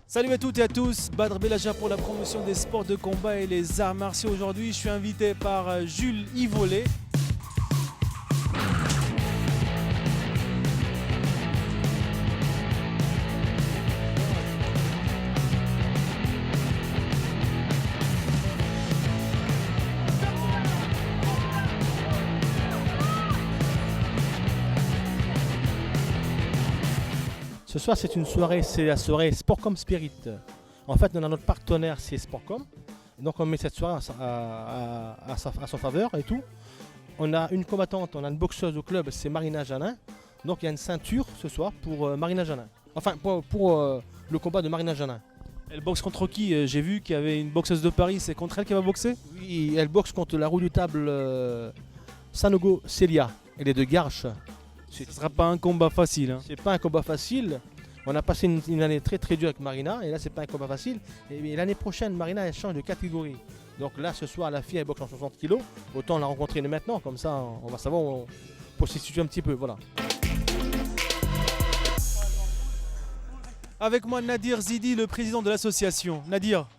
Salut à toutes et à tous, Badr Belaja pour la promotion des sports de combat et les arts martiaux. Aujourd'hui, je suis invité par Jules Yvolet. Ce soir, c'est une soirée, c'est la soirée Sportcom Spirit. En fait, on a notre partenaire, c'est Sportcom. Donc, on met cette soirée à son faveur et tout. On a une combattante, on a une boxeuse au club, c'est Marina Janin. Donc, il y a une ceinture ce soir pour Marina Janin. Enfin, pour le combat de Marina Janin. Elle boxe contre qui? J'ai vu qu'il y avait une boxeuse de Paris, c'est contre elle qu'elle va boxer? Oui, elle boxe contre la redoutable Sanogo Celia. Elle est de Garches. Ce ne sera pas un combat facile. Hein. C'est pas un combat facile. On a passé une année très très dure avec Marina et là c'est pas un combat facile. Et l'année prochaine, Marina elle change de catégorie. Donc là ce soir la fille elle boxe en 60 kg. Autant la rencontrer maintenant, comme ça on va savoir pour se situer un petit peu. Voilà. Avec moi Nadir Zidi, le président de l'association. Nadir,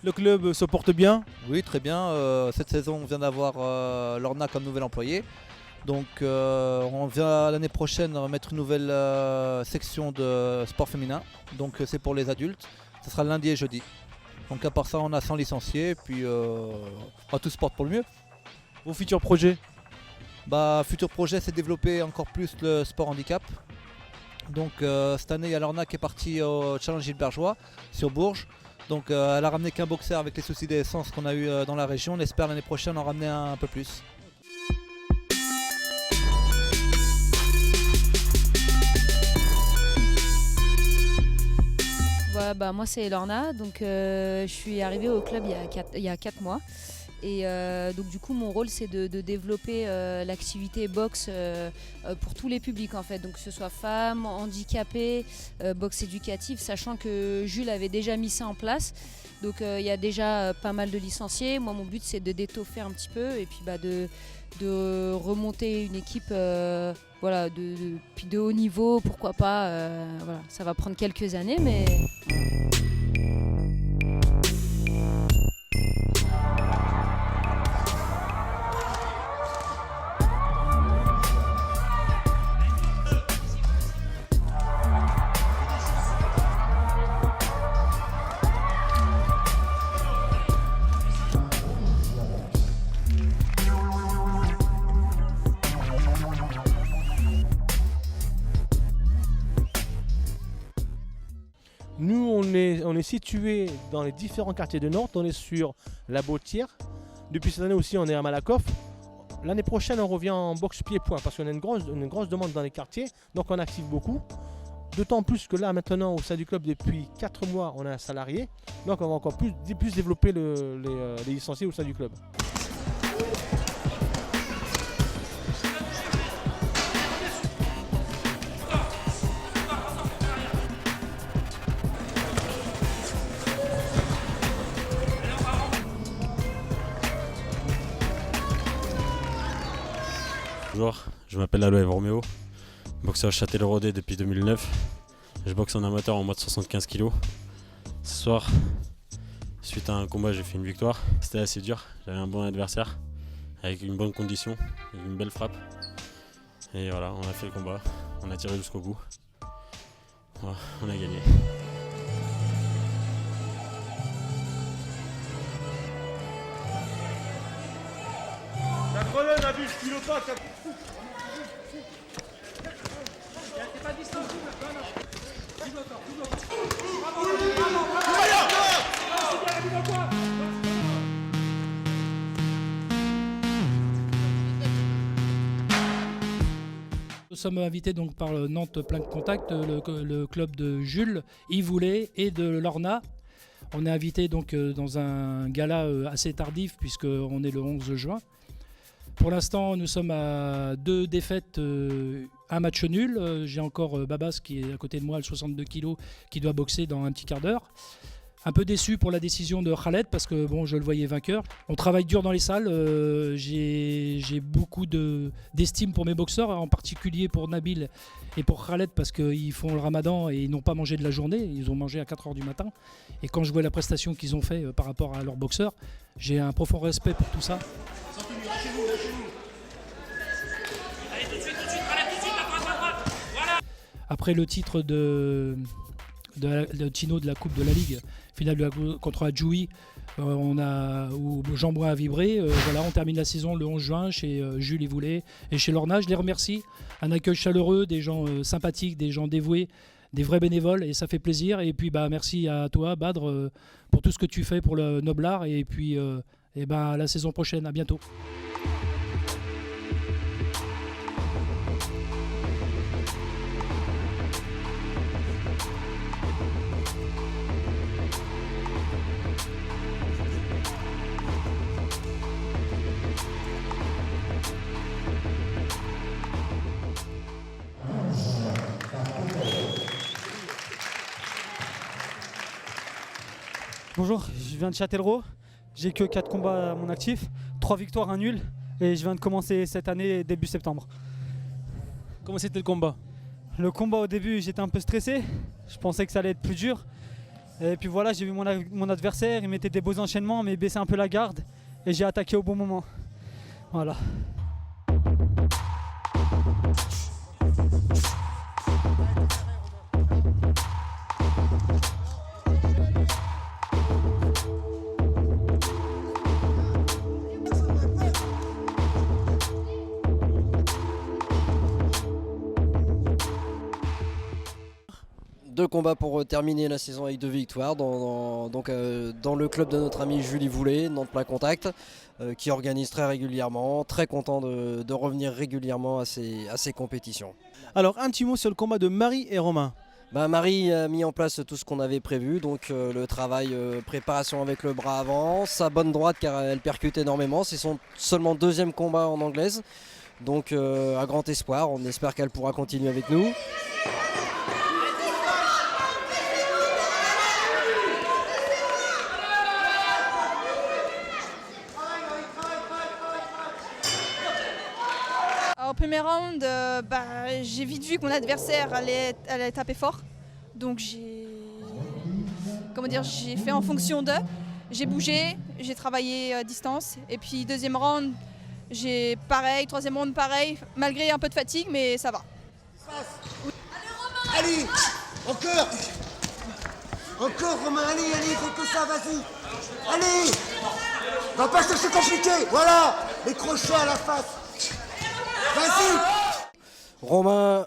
le club se porte bien? Oui, très bien. Cette saison, on vient d'avoir Lorna comme nouvel employé. Donc on vient l'année prochaine remettre une nouvelle section de sport féminin. Donc c'est pour les adultes. Ce sera lundi et jeudi. Donc à part ça, on a 100 licenciés. Et puis on tout se porte pour le mieux. Vos futurs projets? Futur projet, c'est développer encore plus le sport handicap. Donc cette année, il y a Lorna qui est partie au Challenge Gilbergeois sur Bourges. Donc elle a ramené qu'un boxeur avec les soucis d'essence qu'on a eu dans la région. On espère l'année prochaine en ramener un peu plus. Voilà, moi c'est Lorna, donc je suis arrivée au club il y a 4 mois. Et donc du coup mon rôle c'est de développer l'activité boxe pour tous les publics en fait, donc que ce soit femmes, handicapés, boxe éducative, sachant que Jules avait déjà mis ça en place. Donc il y a déjà pas mal de licenciés. Moi mon but c'est de d'étoffer un petit peu et puis de remonter une équipe voilà, puis de haut niveau, pourquoi pas. Voilà, ça va prendre quelques années mais... Nous, on est situé dans les différents quartiers de Nantes. On est sur la Bautière. Depuis cette année aussi, on est à Malakoff. L'année prochaine, on revient en boxe pied-point parce qu'on a une grosse demande dans les quartiers. Donc, on active beaucoup. D'autant plus que là, maintenant, au sein du club, depuis 4 mois, on a un salarié. Donc, on va encore plus développer les licenciés au sein du club. Bonjour, je m'appelle Aloëv Roméo, boxeur Châtelleraudais depuis 2009. Je boxe en amateur en moins de 75 kg. Ce soir, suite à un combat, j'ai fait une victoire. C'était assez dur, j'avais un bon adversaire, avec une bonne condition, avec une belle frappe. Et voilà, on a fait le combat, on a tiré jusqu'au bout. Voilà, on a gagné. La colonne a vu ce qu'il pas. Nous sommes invités donc par le Nantes Plein de Contact, le club de Jules, Yvolet et de Lorna. On est invité donc dans un gala assez tardif puisqu'on est le 11 juin. Pour l'instant, nous sommes à 2 défaites, un match nul. J'ai encore Babas qui est à côté de moi, le 62 kg, qui doit boxer dans un petit quart d'heure. Un peu déçu pour la décision de Khaled parce que bon, je le voyais vainqueur. On travaille dur dans les salles. J'ai beaucoup d'estime pour mes boxeurs, en particulier pour Nabil et pour Khaled parce qu'ils font le ramadan et ils n'ont pas mangé de la journée. Ils ont mangé à 4 h du matin. Et quand je vois la prestation qu'ils ont fait par rapport à leurs boxeurs, j'ai un profond respect pour tout ça. Après le titre de Tino de la Coupe de la Ligue, finale contre Adjoui, où Jean-Bouin a vibré. Voilà, on termine la saison le 11 juin chez Jules Yvoulet et chez Lorna. Je les remercie. Un accueil chaleureux, des gens sympathiques, des gens dévoués, des vrais bénévoles et ça fait plaisir. Et puis merci à toi, Badr, pour tout ce que tu fais pour le Noblard. Et puis à la saison prochaine. À bientôt. Bonjour, je viens de Châtellerault, j'ai que 4 combats à mon actif, 3 victoires, 1 nul et je viens de commencer cette année début septembre. Comment c'était le combat? Le combat au début j'étais un peu stressé, je pensais que ça allait être plus dur et puis voilà, j'ai vu mon adversaire, il mettait des beaux enchaînements mais il baissait un peu la garde et j'ai attaqué au bon moment. Voilà. Deux combats pour terminer la saison avec 2 victoires dans le club de notre ami Jules Yvoulet, Nantes Plein Contact, qui organise très régulièrement. Très content de revenir régulièrement à ces compétitions. Alors un petit mot sur le combat de Marie et Romain. Marie a mis en place tout ce qu'on avait prévu, donc le travail préparation avec le bras avant, sa bonne droite car elle percute énormément, c'est son seulement 2e combat en anglaise, donc à grand espoir, on espère qu'elle pourra continuer avec nous. Au premier round, j'ai vite vu que mon adversaire allait taper fort. Donc j'ai fait en fonction d'eux. J'ai bougé, j'ai travaillé à distance. Et puis deuxième round, j'ai pareil, troisième round pareil, malgré un peu de fatigue, mais ça va. Allez, encore Romain, allez, faut que ça, vas-y. Allez, va pas chercher compliqué, voilà, les crochets à la face. Vas-y. Romain,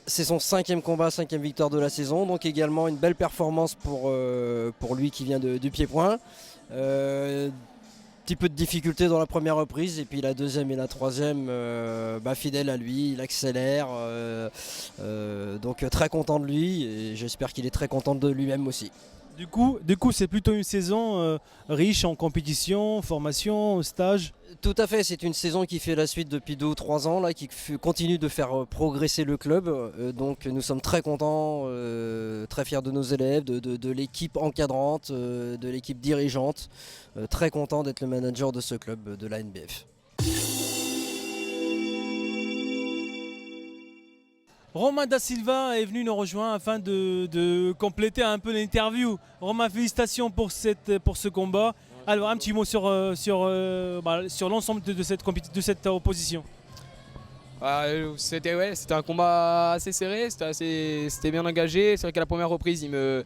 c'est son 5e combat, 5e victoire de la saison, donc également une belle performance pour lui qui vient du pied-point. Petit peu de difficulté dans la première reprise et puis la deuxième et la troisième, fidèle à lui, il accélère, donc très content de lui et j'espère qu'il est très content de lui-même aussi. Du coup c'est plutôt une saison riche en compétition, formation, stage. Tout à fait, c'est une saison qui fait la suite depuis 2 ou 3 ans, là, qui continue de faire progresser le club. Donc nous sommes très contents, très fiers de nos élèves, de l'équipe encadrante, de l'équipe dirigeante. Très content d'être le manager de ce club de la NBF. Romain Da Silva est venu nous rejoindre afin de compléter un peu l'interview. Romain, félicitations pour ce combat. Alors un petit mot sur l'ensemble de cette opposition. C'était un combat assez serré, c'était bien engagé. C'est vrai qu'à la première reprise, il me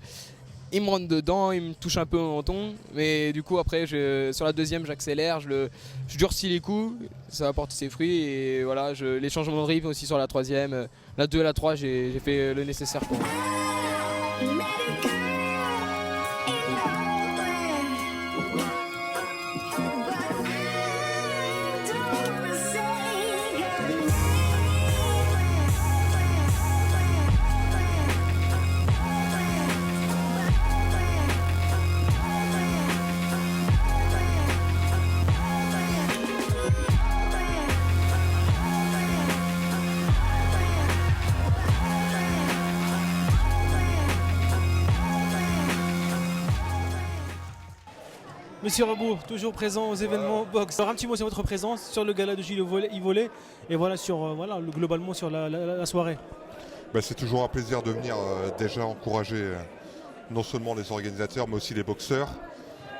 rentre dedans, il me touche un peu au menton. Mais du coup après, sur la deuxième, j'accélère, je durcis les coups, ça va porter ses fruits. Et voilà, les changements de rythme aussi sur la troisième. La 2 et la 3, j'ai fait le nécessaire pour moi. Monsieur Rebout, toujours présent aux événements boxe. Alors un petit mot sur votre présence sur le gala de Gilles Yvollet et voilà sur globalement sur la soirée. C'est toujours un plaisir de venir déjà encourager non seulement les organisateurs mais aussi les boxeurs.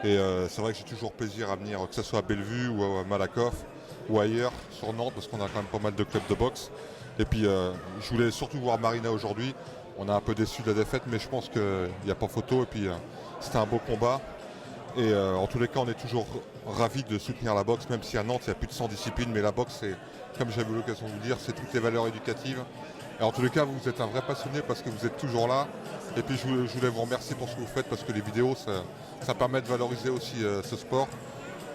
Et c'est vrai que j'ai toujours plaisir à venir, que ce soit à Bellevue ou à Malakoff ou ailleurs sur Nantes, parce qu'on a quand même pas mal de clubs de boxe. Et puis je voulais surtout voir Marina aujourd'hui. On a un peu déçu de la défaite, mais je pense qu'il n'y a pas photo. Et puis c'était un beau combat. Et en tous les cas, on est toujours ravis de soutenir la boxe, même si à Nantes, il y a plus de 100 disciplines. Mais la boxe, c'est, comme j'avais eu l'occasion de vous dire, c'est toutes les valeurs éducatives. Et en tous les cas, vous êtes un vrai passionné parce que vous êtes toujours là. Et puis je voulais vous remercier pour ce que vous faites, parce que les vidéos, ça permet de valoriser aussi ce sport,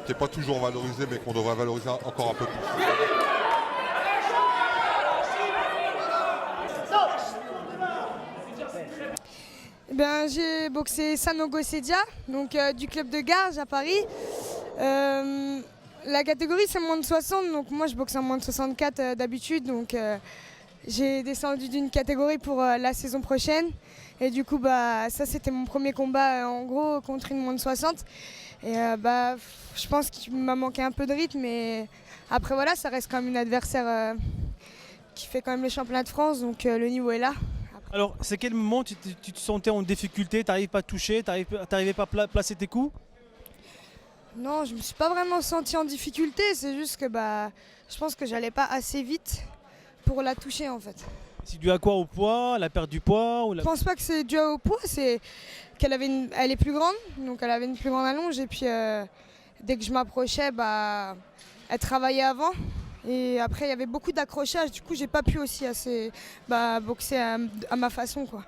qui n'est pas toujours valorisé, mais qu'on devrait valoriser encore un peu plus. J'ai boxé Sanogo Sedia, donc du club de Garges à Paris. La catégorie c'est moins de 60, donc moi je boxe en moins de 64 d'habitude, donc j'ai descendu d'une catégorie pour la saison prochaine. Et du coup ça c'était mon premier combat en gros contre une moins de 60. Et je pense qu'il m'a manqué un peu de rythme, mais après voilà, ça reste quand même une adversaire qui fait quand même les championnats de France, donc le niveau est là. Alors, c'est quel moment tu te sentais en difficulté, tu n'arrives pas à toucher, tu n'arrivais pas à placer tes coups? Non, je ne me suis pas vraiment sentie en difficulté, c'est juste que je pense que j'allais pas assez vite pour la toucher en fait. C'est dû à quoi? Au poids, la perte du poids Je pense pas que c'est dû au poids, c'est qu'elle elle est plus grande, donc elle avait une plus grande allonge et puis dès que je m'approchais, elle travaillait avant. Et après, il y avait beaucoup d'accrochages, du coup, j'ai pas pu aussi assez boxer à ma façon, quoi.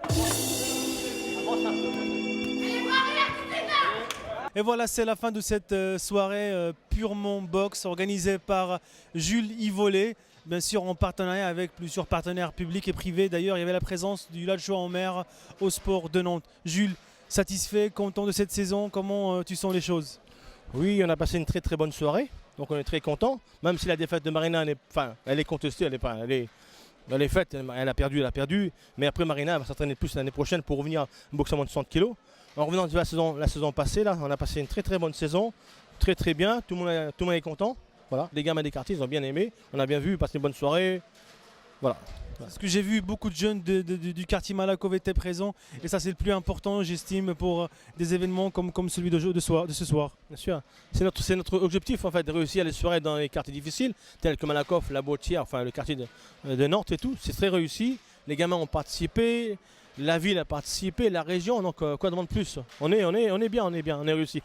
Et voilà, c'est la fin de cette soirée purement boxe organisée par Jules Yvollet, bien sûr en partenariat avec plusieurs partenaires publics et privés. D'ailleurs, il y avait la présence du adjoint au maire au sport de Nantes. Jules, satisfait, content de cette saison, comment tu sens les choses? Oui, on a passé une très très bonne soirée. Donc on est très content, même si la défaite de Marina, elle est contestée, elle est faite, elle a perdu. Mais après Marina va s'entraîner plus l'année prochaine pour revenir boxer à moins de 60 kg. En revenant de la saison passée, là, on a passé une très très bonne saison, très très bien, tout le monde est content. Voilà. Les gamins des quartiers, ils ont bien aimé, on a bien vu, passer une bonne soirée. Voilà. Parce que j'ai vu beaucoup de jeunes du quartier Malakoff étaient présents et ça c'est le plus important j'estime pour des événements comme celui de ce soir. Bien sûr, c'est notre objectif en fait, de réussir les soirées dans les quartiers difficiles tels que Malakoff, La Bautière, enfin le quartier de Nantes et tout. C'est très réussi, les gamins ont participé, la ville a participé, la région, donc quoi demander de plus? On est bien, on est réussi.